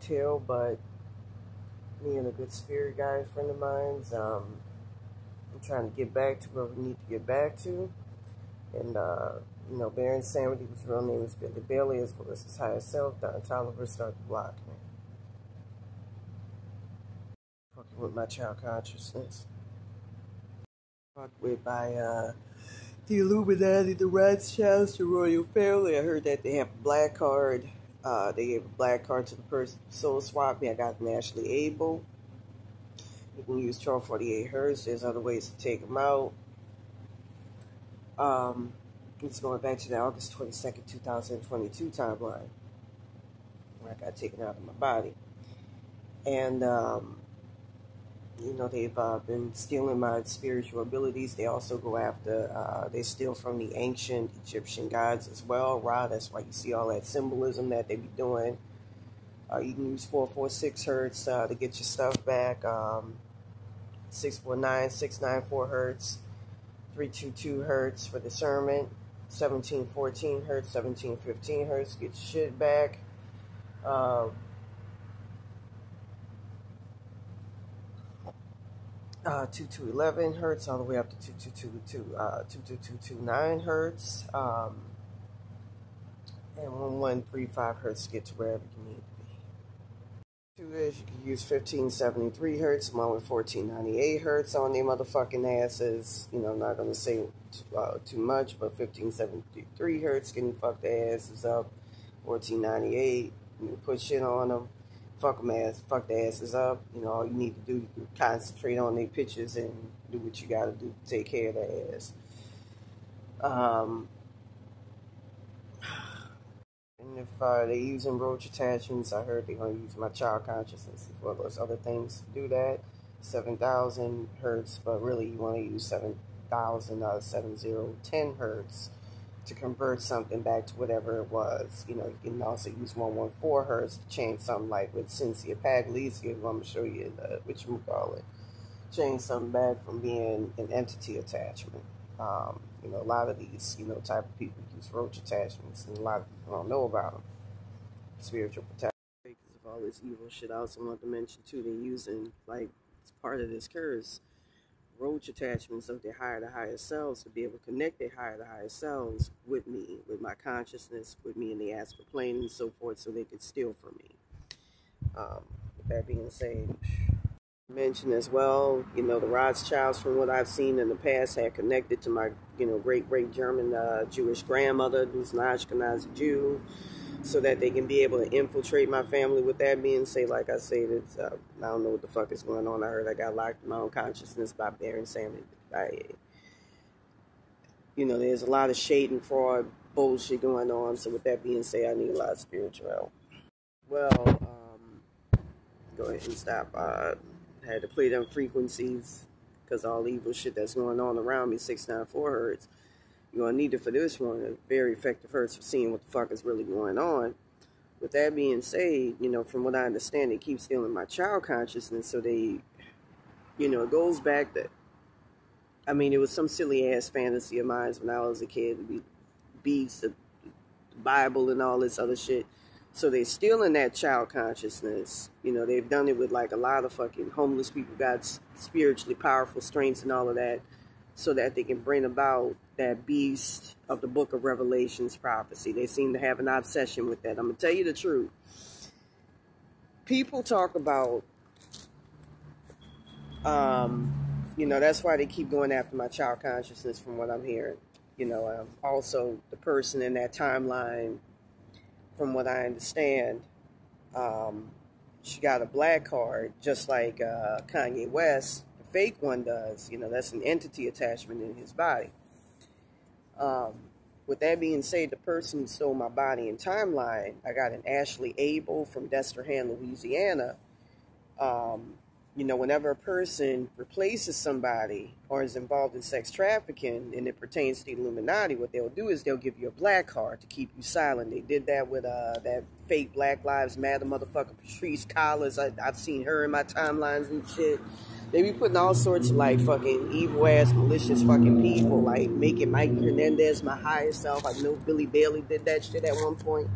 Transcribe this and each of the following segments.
detail, but me and a good spirit guide friend of mine's, I'm trying to get back to where we need to get back to. And, you know, Baron Samity, whose real name is Billy Bailey, as well as his higher self, Don Tolliver, started blocking me. Fucking with my child consciousness. Fucked with by, the Illuminati, the Rothschilds, the royal family. I heard that they have a black card. They gave a black card to the person who soul swapped me. I got naturally able. You can use 1248 Hertz. There's other ways to take them out. It's going back to the August 22nd, 2022 timeline, where I got taken out of my body. And, you know, they've been stealing my spiritual abilities. They also go after, they steal from the ancient Egyptian gods as well. Ra, that's why you see all that symbolism that they be doing. You can use 446 Hertz to get your stuff back. 649, 694 Hertz. 322 Hertz for discernment. 1714 Hertz, 1715 Hertz, get your shit back. 2211 Hertz all the way up to 22229 Hertz, and 1135 Hertz to get to wherever you need to be. Two is you can use 1573 Hertz along with 1498 Hertz on their motherfucking asses. You know, I'm not gonna say too much, but 1573 Hertz getting fucked their asses up. 1498, you put shit on them. Fuck their asses up. You know, all you need to do is concentrate on their pictures and do what you gotta do to take care of their ass. And if they're using roach attachments, I heard they're gonna use my child consciousness as well as other things to do that. 7,000 Hertz, but really you want to use 7,000 out of 7010 Hertz to convert something back to whatever it was. You know, you can also use 114 Hertz to change something like with Cynthia Pagliese. I'm going to show you change something back from being an entity attachment. You know, a lot of these, you know, type of people use roach attachments, and a lot of people don't know about them. Spiritual protection. Because of all this evil shit, I also want to mention, too, they're using, like, as part of this curse, roach attachments of their higher to higher selves to be able to connect their higher to higher selves with me, with my consciousness, with me in the astral plane and so forth, so they could steal from me. With that being said, mention as well, you know, the Rothschilds, from what I've seen in the past, had connected to my, you know, great German Jewish grandmother, who's an Ashkenazi Jew, so that they can be able to infiltrate my family. With that being said, like I said, it's, I don't know what the fuck is going on. I heard I got locked in my own consciousness by Baron Samity. You know, there's a lot of shade and fraud bullshit going on. So with that being said, I need a lot of spiritual help. Well, go ahead and stop. Had to play them frequencies because all the evil shit that's going on around me. 694 Hertz. You're going to need it for this one. A very effective Hertz for seeing what the fuck is really going on. With that being said, you know, from what I understand, they keep stealing my child consciousness. So they, you know, it goes back that, I mean, it was some silly ass fantasy of mine when I was a kid to be beasts, the Bible and all this other shit. So they're stealing that child consciousness. You know, they've done it with like a lot of fucking homeless people, got spiritually powerful strengths and all of that, so that they can bring about that beast of the book of Revelations prophecy. They seem to have an obsession with that. I'm going to tell you the truth. People talk about, you know, that's why they keep going after my child consciousness from what I'm hearing. You know, also the person in that timeline, from what I understand, she got a black card, just like Kanye West, the fake one does. You know, that's an entity attachment in his body. With that being said, the person who stole my body and timeline, I got an Ashley Abel from Destrehan, Louisiana. You know, whenever a person replaces somebody or is involved in sex trafficking and it pertains to the Illuminati, what they'll do is they'll give you a black card to keep you silent. They did that with that fake Black Lives Matter motherfucker Patrice Collins. I've seen her in my timelines and shit. They be putting all sorts of like fucking evil ass malicious fucking people, like making Mike Hernandez my higher self. I know Billy Bailey did that shit at one point.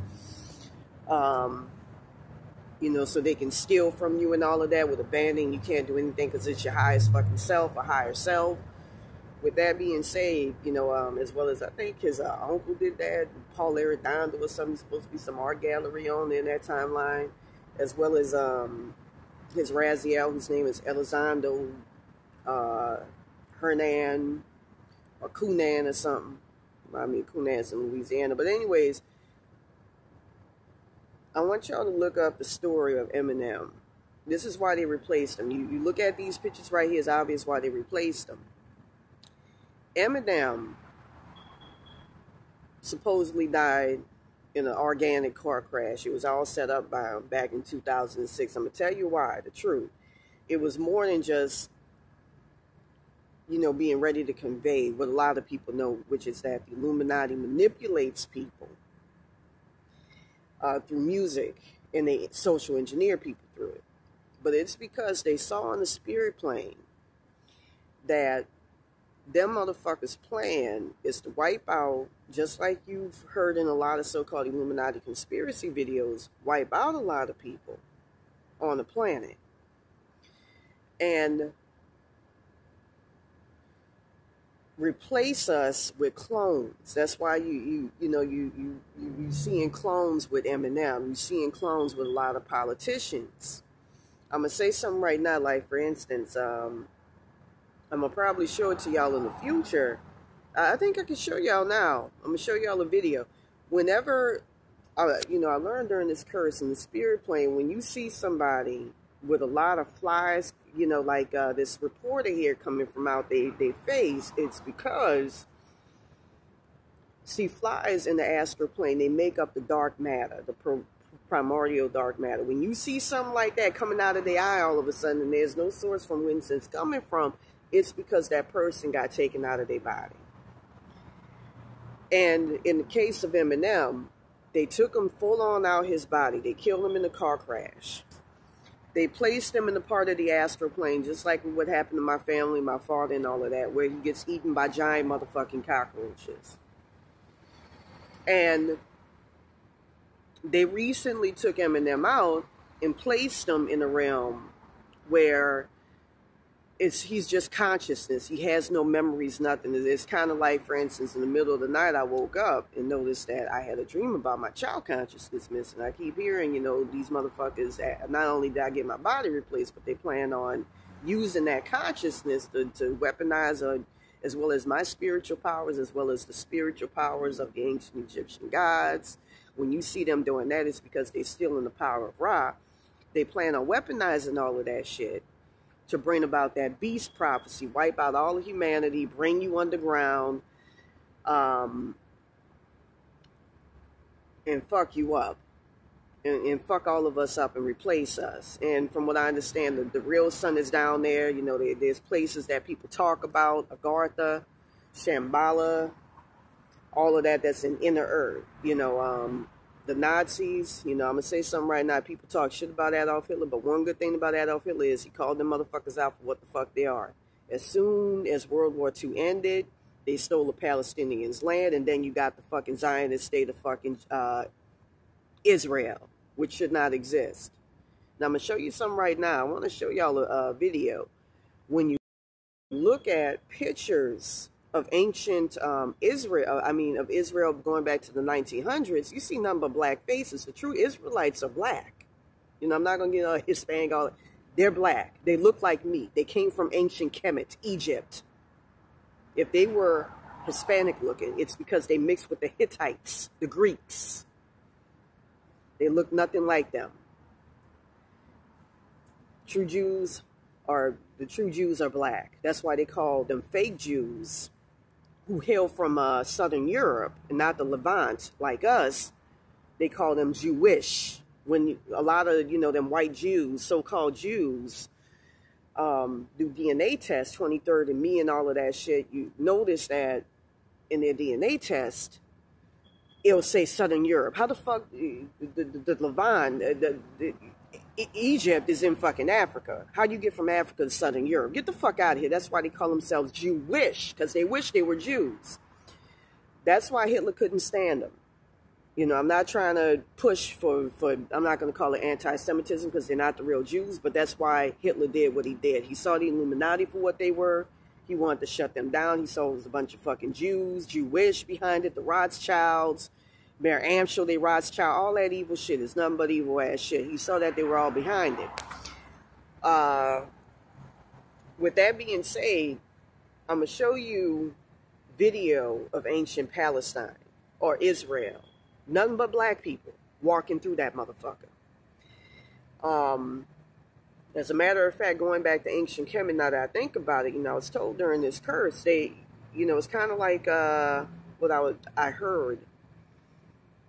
you know, so they can steal from you and all of that. With abandoning, you can't do anything because it's your highest fucking self, a higher self. With that being said, you know, as well as I think his uncle did that, Paul Arredondo or something, supposed to be some art gallery on in that timeline, as well as his Raziel, whose name is Elizondo Hernan or Cunan or something. I mean, Cunan's in Louisiana. But anyways, I want y'all to look up the story of Eminem. This is why they replaced him. You look at these pictures right here, it's obvious why they replaced him. Eminem supposedly died in an organic car crash. It was all set up by him back in 2006. I'm going to tell you why, the truth. It was more than just, you know, being ready to convey what a lot of people know, which is that the Illuminati manipulates people through music, and they social engineer people through it. But it's because they saw on the spirit plane that them motherfuckers' plan is to wipe out, just like you've heard in a lot of so-called Illuminati conspiracy videos, wipe out a lot of people on the planet. And replace us with clones. That's why you seeing clones with Eminem. You seeing clones with a lot of politicians. I'm gonna say something right now, like for instance, I'm gonna probably show it to y'all in the future. I think I can show y'all now. I'm gonna show y'all a video. Whenever, I learned during this curse in the spirit plane, when you see somebody with a lot of flies, you know, like this reporter here coming from out their face, it's because, see, flies in the astral plane, they make up the dark matter, the primordial dark matter. When you see something like that coming out of their eye all of a sudden, and there's no source from whence it's coming from, it's because that person got taken out of their body. And in the case of Eminem, they took him full on out his body. They killed him in a car crash. They placed him in the part of the astral plane, just like what happened to my family, my father, and all of that, where he gets eaten by giant motherfucking cockroaches. And they recently took Eminem out and placed him in a realm where he's just consciousness. He has no memories, nothing. It's kind of like, for instance, in the middle of the night, I woke up and noticed that I had a dream about my child consciousness missing. I keep hearing, you know, these motherfuckers, not only did I get my body replaced, but they plan on using that consciousness to weaponize, as well as my spiritual powers, as well as the spiritual powers of the ancient Egyptian gods. When you see them doing that, it's because they're still in the power of Ra. They plan on weaponizing all of that shit to bring about that beast prophecy, wipe out all of humanity, bring you underground, and fuck you up, and fuck all of us up and replace us. And from what I understand, the real sun is down there. You know, there's places that people talk about, Agartha, Shambhala, all of that, that's in inner earth. You know, the Nazis, you know, I'm going to say something right now. People talk shit about Adolf Hitler, but one good thing about Adolf Hitler is he called them motherfuckers out for what the fuck they are. As soon as World War II ended, they stole the Palestinians' land, and then you got the fucking Zionist state of fucking Israel, which should not exist. Now, I'm going to show you something right now. I want to show y'all a video. When you look at pictures of ancient Israel, of Israel going back to the 1900s, you see nothing but black faces. The true Israelites are black. You know, I'm not going to get a Hispanic. They're black. They look like me. They came from ancient Kemet, Egypt. If they were Hispanic looking, it's because they mixed with the Hittites, the Greeks. They look nothing like them. The true Jews are black. That's why they call them fake Jews, who hail from Southern Europe and not the Levant like us. They call them Jewish. When a lot of, you know, them white Jews, so-called Jews, do DNA tests, 23andMe and all of that shit, you notice that in their DNA test, it'll say Southern Europe. How the fuck, the Levant, Egypt is in fucking Africa. How do you get from Africa to Southern Europe? Get the fuck out of here. That's why they call themselves Jewish, because they wish they were Jews. That's why Hitler couldn't stand them. You know, I'm not trying to push for I'm not going to call it anti-Semitism because they're not the real Jews, but that's why Hitler did what he did. He saw the Illuminati for what they were. He wanted to shut them down. He saw it was a bunch of fucking Jews, Jewish behind it, the Rothschilds, Mayor Amschel, they Rothschild, all that evil shit is nothing but evil ass shit. He saw that they were all behind it. With that being said, I'm going to show you video of ancient Palestine or Israel. Nothing but black people walking through that motherfucker. As a matter of fact, going back to ancient Kemet, now that I think about it, you know, I was told during this curse, they, you know, it's kind of like what I heard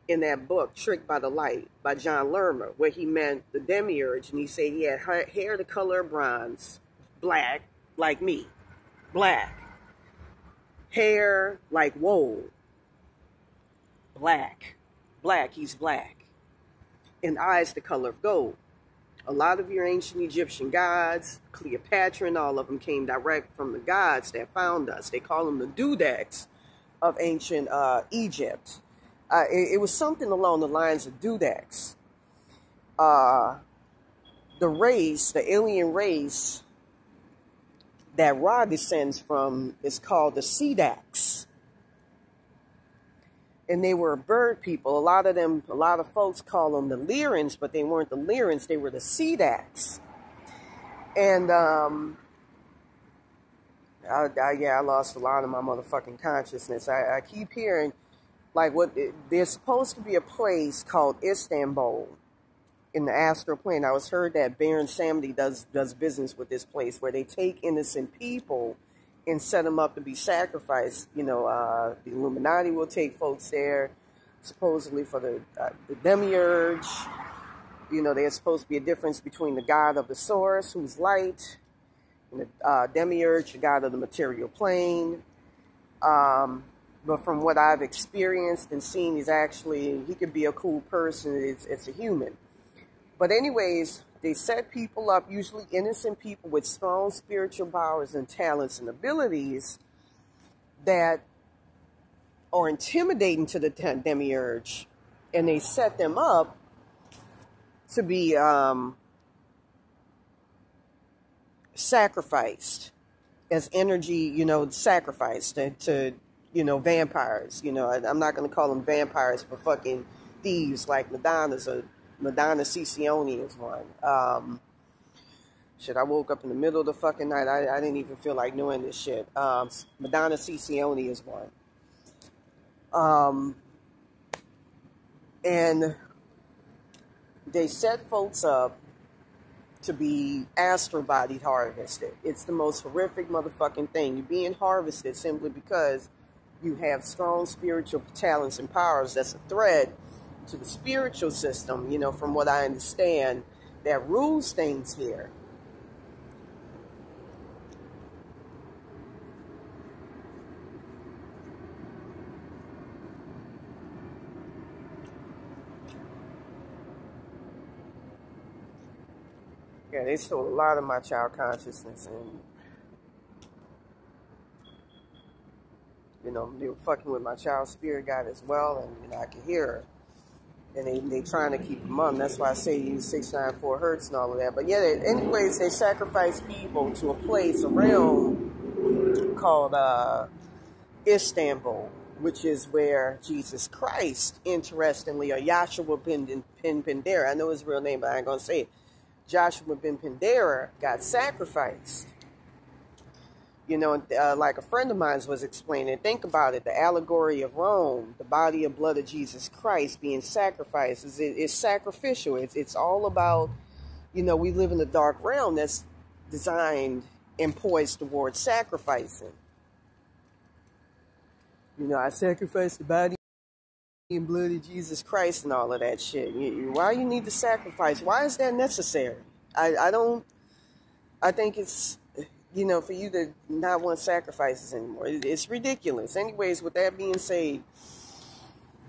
in that book, Tricked by the Light, by John Lerner, where he meant the demiurge, and he said he had hair the color of bronze, black, like me, black, hair like wool, black, he's black, and eyes the color of gold. A lot of your ancient Egyptian gods, Cleopatra and all of them came direct from the gods that found us. They call them the dudeks of ancient Egypt. It was something along the lines of dudeks. The race, the alien race that Ra descends from is called the Sedaks. And they were bird people. A lot of folks call them the Lyrans, but they weren't the Lyrans. They were the Sedaks. And, I lost a lot of my motherfucking consciousness. I keep hearing, like, there's supposed to be a place called Istanbul in the astral plane. I was heard that Baron Samedi does business with this place where they take innocent people and set them up to be sacrificed. You know, the Illuminati will take folks there, supposedly for the demiurge. You know, there's supposed to be a difference between the god of the source, who's light, and the demiurge, the god of the material plane. But from what I've experienced and seen, he could be a cool person. It's a human. But anyways, they set people up, usually innocent people with strong spiritual powers and talents and abilities that are intimidating to the demiurge. And they set them up to be sacrificed as energy, you know, sacrificed to you know, vampires. You know, I'm not going to call them vampires, but fucking thieves like Madonna Ciccione is one. Shit, I woke up in the middle of the fucking night. I didn't even feel like knowing this shit. Madonna Ciccione is one. And they set folks up to be astral bodied harvested. It's the most horrific motherfucking thing. You're being harvested simply because you have strong spiritual talents and powers. That's a threat to the spiritual system, you know, from what I understand, that rules things here. Yeah, they stole a lot of my child consciousness, and you know, they were fucking with my child spirit guide as well, and you know, I could hear her. And they trying to keep them on. That's why I say use 694 hertz and all of that. But yeah, anyways, they sacrifice people to a place, a realm called Istanbul, which is where Jesus Christ, interestingly, or Yahshua bin Pindera, I know his real name, but I ain't going to say it. Joshua bin Pindera got sacrificed. You know, like a friend of mine was explaining, think about it, the allegory of Rome, the body and blood of Jesus Christ being sacrificed, it's sacrificial. It's all about, you know, we live in a dark realm that's designed and poised towards sacrificing. You know, I sacrificed the body and blood of Jesus Christ and all of that shit. Why you need to sacrifice? Why is that necessary? I think it's, you know, for you to not want sacrifices anymore. It's ridiculous. Anyways, with that being said,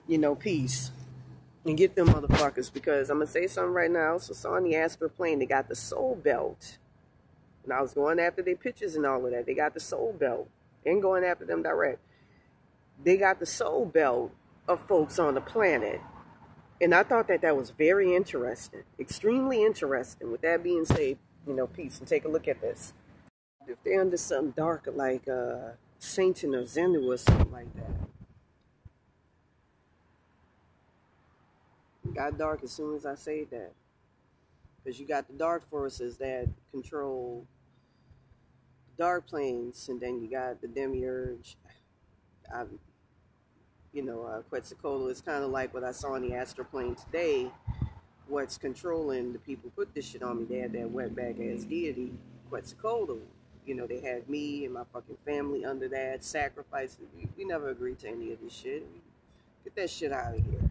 you know, peace. And get them motherfuckers, because I'm going to say something right now. So, saw on the astral plane, they got the soul belt. And I was going after their pictures and all of that. They got the soul belt. Ain't going after them direct. They got the soul belt of folks on the planet. And I thought that that was very interesting, extremely interesting. With that being said, peace, and take a look at this. If they're under something dark like Satan or Zenu or something like that, it got dark as soon as I say that. Because you got the dark forces that control dark planes, and then you got the demiurge. Quetzalcoatl is kind of like what I saw in the astral plane today. What's controlling the people put this shit on me? They had that wetback ass deity, Quetzalcoatl. They had me and my fucking family under that, sacrifices. We never agreed to any of this shit. Get that shit out of here.